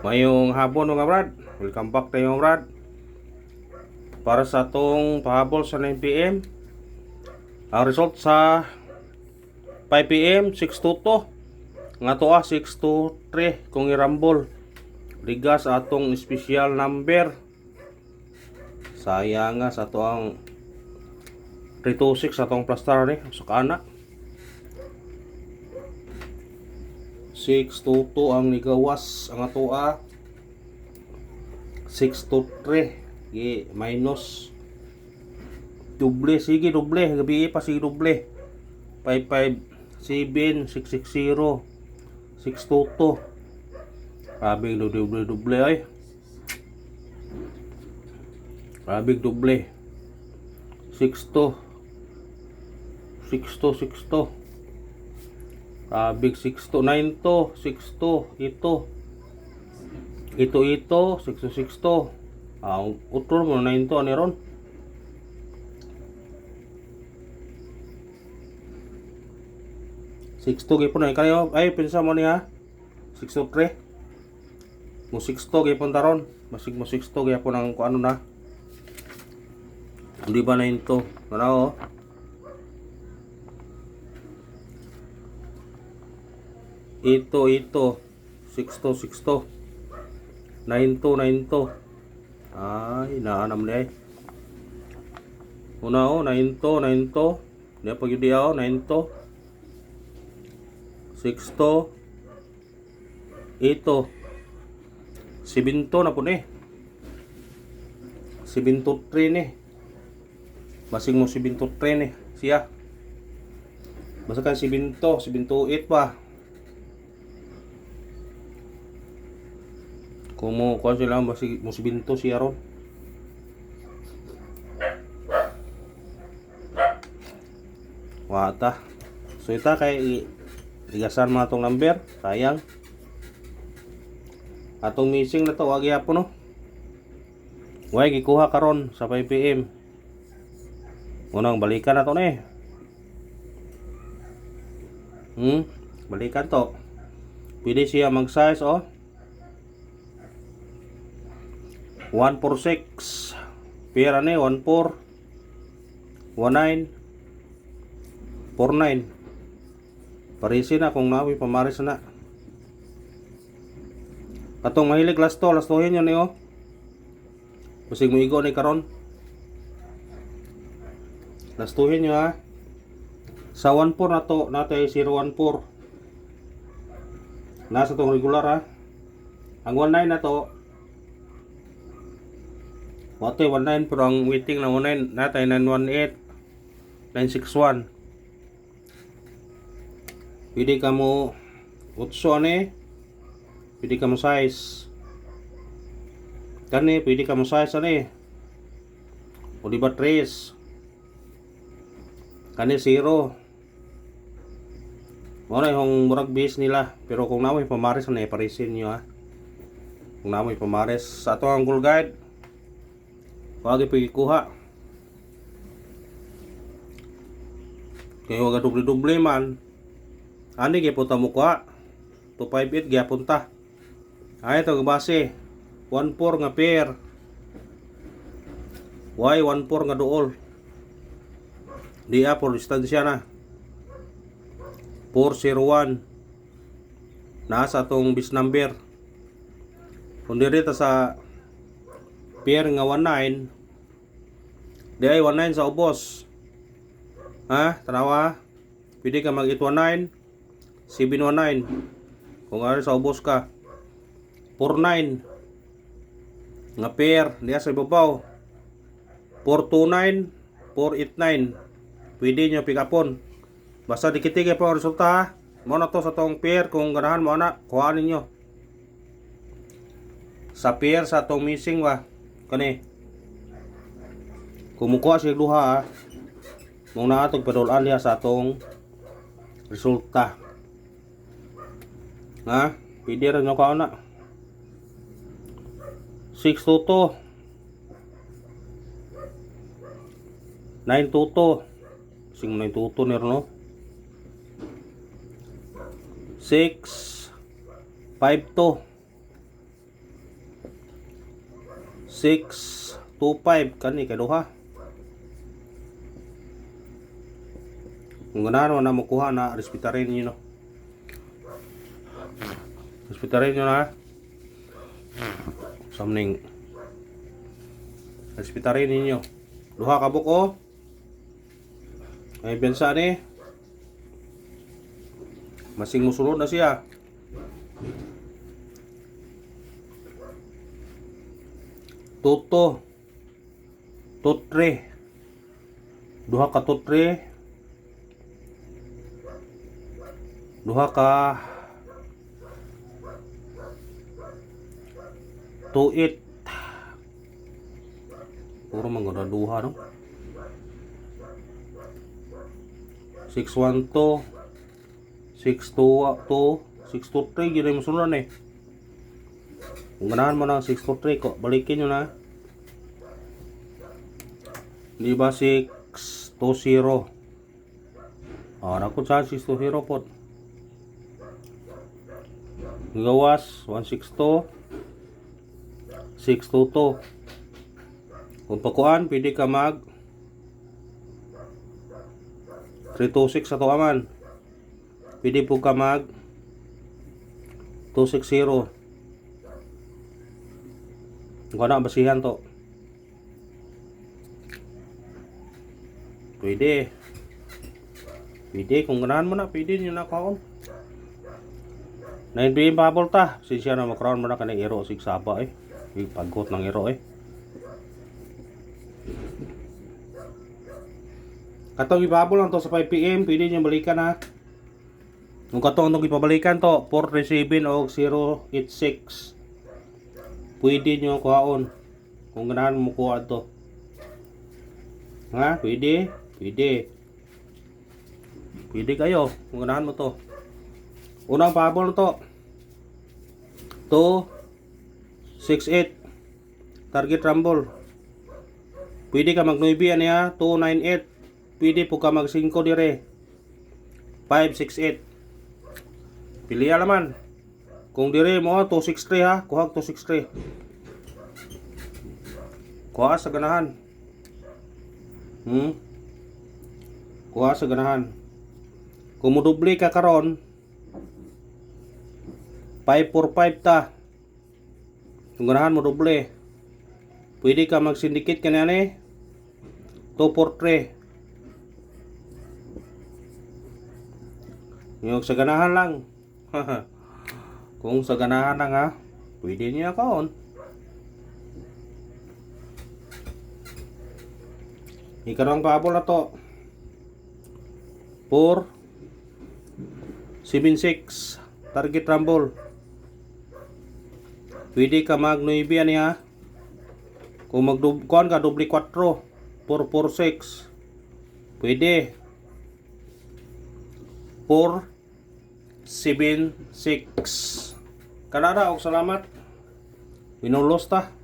Mayong hapon mga brad, welcome back tayo mga brad. Para sa atong pahabol sa 9pm. Ang result sa 5pm 622 nga to 623 kung irambol. Ligas atong special number. Sayang nga sa atong 326 atong plastar ni sa kana. 622 ang nigawas ang atoa 623 minus doble, sige doble gabi pa sige doble 557 660 622 grabe doble ay grabe doble 62 62 62 Big 6 to 9 to 6 to ito 6 to utol mo 9 to ano ron 6 to gipon na kayo ay pinsa mo niya 6 to 3 mo 6 to gipon taron masig mo 6 to gipon ang ano na hindi ba 9 to ano ito 6 to 6 to 9 to 9 to ay naanam ni ay una 9 to 9 to niya pag yun 9 to 6 to ito 7 to na po ni 7 to 3 ni basing mo 7 to 3 ni siya basta kan 7 to 8 pa kung mo kuha sila mo si Binto siya ron wata so ita kay ligasan mga itong number sayang atong missing na to wag yapon no way gikuha karon sa 5pm unang balikan na to na balikan to pwede siya mag size 146 pera ni 14 19 49 parisi na kung nawi pamaris na atong mahilig lastohin yun niyo basig mo igo ni karon lastuhin nyo ha sa 14 na to natay 014 nasa tong regular ha ang 19 na to Wate 19 pero ang waiting na 19 natay 918 961 pwede ka mo utso ane pwede ka mo size kani pwede ka mo size ane o diba 3 kani 0 muna yung murag base nila pero kung namoy pamares na parisin nyo ha kung namoy pamares sa ato ang goal guide wag ipikuha kayo wag doble man ani gipunta mo kuha 258 gipunta ay ito base 14 nga pair y 14 nga duol di apol distansya na 401 nasa tong bis number kung dirita sa pair nga 19 di ay 19 sa ubos ha tanawa pwede ka mag 819 719 kung ano sa ubos ka 49 nga pair diya sa ibabaw 429 489 pwede nyo pick upon basta dikitigay pa ang resulta ha mo na to sa tong pair kung ganahan mo na kuhaan ninyo sa pair sa tong missing wa kani kumukuha siya duha ha mong naatog padulaan niya sa atong resulta ha pwede rin nyo ka na 622 922 sing 922 nero no 6 5 to 625 kani kay duha. Kung ganahan na makuha na respetarin niyo no. Respetarin niyo na. Samning respetarin ninyo. Duha ka buko. Ay bensa ni. Masing musulod na siya. Toto. Totre. Duha ka totre. Duha ka tuit. Puro mga duha no. 612 622 623 gina yung sunod eh. Kung ganahan mo ng 623 ko, balikin nyo na. Di ba 620? Nakon saan 620 po. Gawas 162 622. Kung pakuan, pwede ka mag 326 sa to aman. Pwede po ka mag 260. Kung na basihan to. Pwede. Pwede. Kung ganahan mo na, pwede nyo na kaon. 9pm pabol ta. Sinsya na makroon mo na kanang iro. Sigsaba eh. Pagkot ng iro eh. Katong ibabol lang to sa 5pm, pwede nyo balikan ha. Kung katong itong ipabalikan to, 437 o 086. Pwede nyo kuhaon. Kung ganahan mo kuha to. Ha? Pwede? Pwede. Pwede kayo. Kung ganahan mo to. Unang pabol to. 268. Target rumble. Pwede ka mag-9 niya. 298. Pwede po ka mag-5 dire. 568. Pili alaman. Kung dire mo 263 ha, kuha 263. Kuha sa ganahan. Kuha sa ganahan. Kung mo doble ka karon 545 ta. Kung ganahan mo doble. Pwede ka mag-syndicate kanyan eh. 243. Yung sa ganahan lang. Kung sa ganahan lang ha, pwede niya kaon. Ikarang pabol na to. 476. Target rumble. Pwede ka mag 9 niya. Kung magkuhan ka doble 4. 446. Pwede. 476. Kanara og salamat. Pinulos ta.